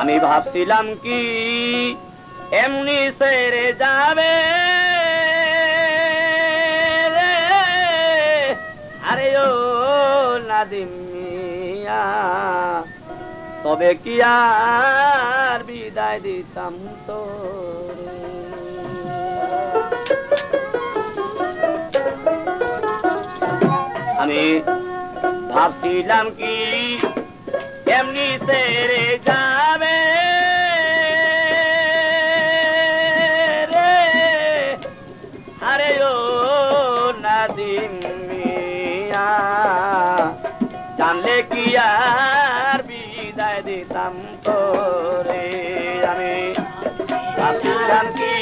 আমি ভাবছিলাম কি এমনি ছেড়ে যাবে রে, আরে ও নাদিম মিয়া, তবে কি আর বিদায় দিতাম তোরে। আমি ভাবছিলাম কি এমনি ছেড়ে যাবে রে, আরে ও নাদিম মিয়া, জানলে কি আর বিদায় দিতাম তোরে। আমি ভাবছিলাম কি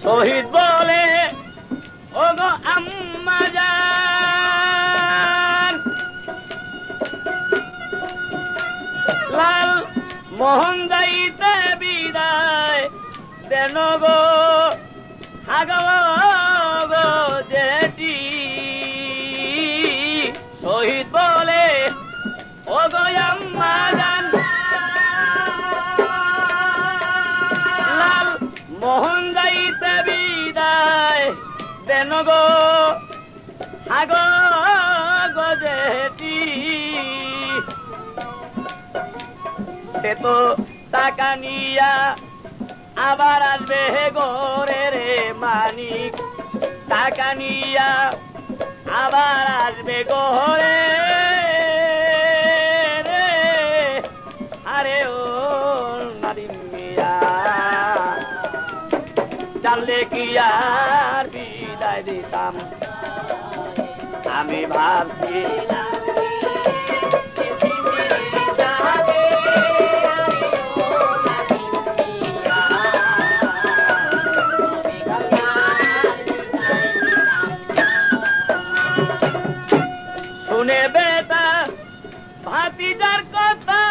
শহীদ বলে ও গো আম্মা জান, লাল মোহন যাইতে বিদায় দেন গো গো জেঠি। শহীদ বলে ও গো আম্মা জান, লাল মোহন যাইতে বিদায় দেন গো গো জেঠি। সে তো টাকা নিয়া আবার আসবে গোরে রে মানিক, টাকা নিয়া আবার আসবে গোরে রে, আরে ও নাদিম মিয়া, জানলে কি আর বিদায় দিতাম। আমি ভাবছিলাম শুনে বেটা ভাতিজার কথা,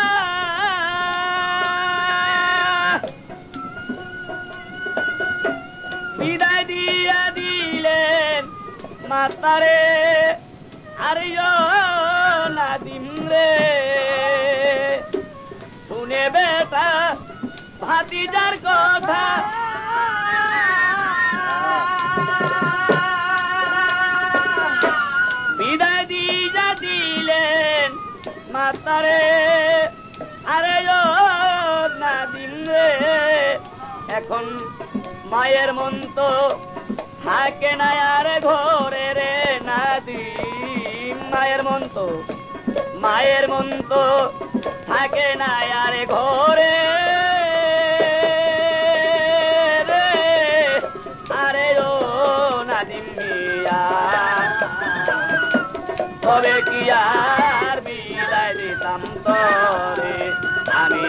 বিদায় দিয়া দিলেন মাতারে, আরে ও নাদিম রে। শুনে বেটা ভাতিজার কথা, বিদায় দিয়া দিলেন মাতারে, আরে ও নাদিম রে। এখন মায়ের মন তো থাকে না আর ঘরে রে নাদিম, মায়ের মন তো থাকে না আর ঘরে রে, আরে ও নাদিম মিয়া, তবে কি আর বিদায় দিতাম তোরে। আমি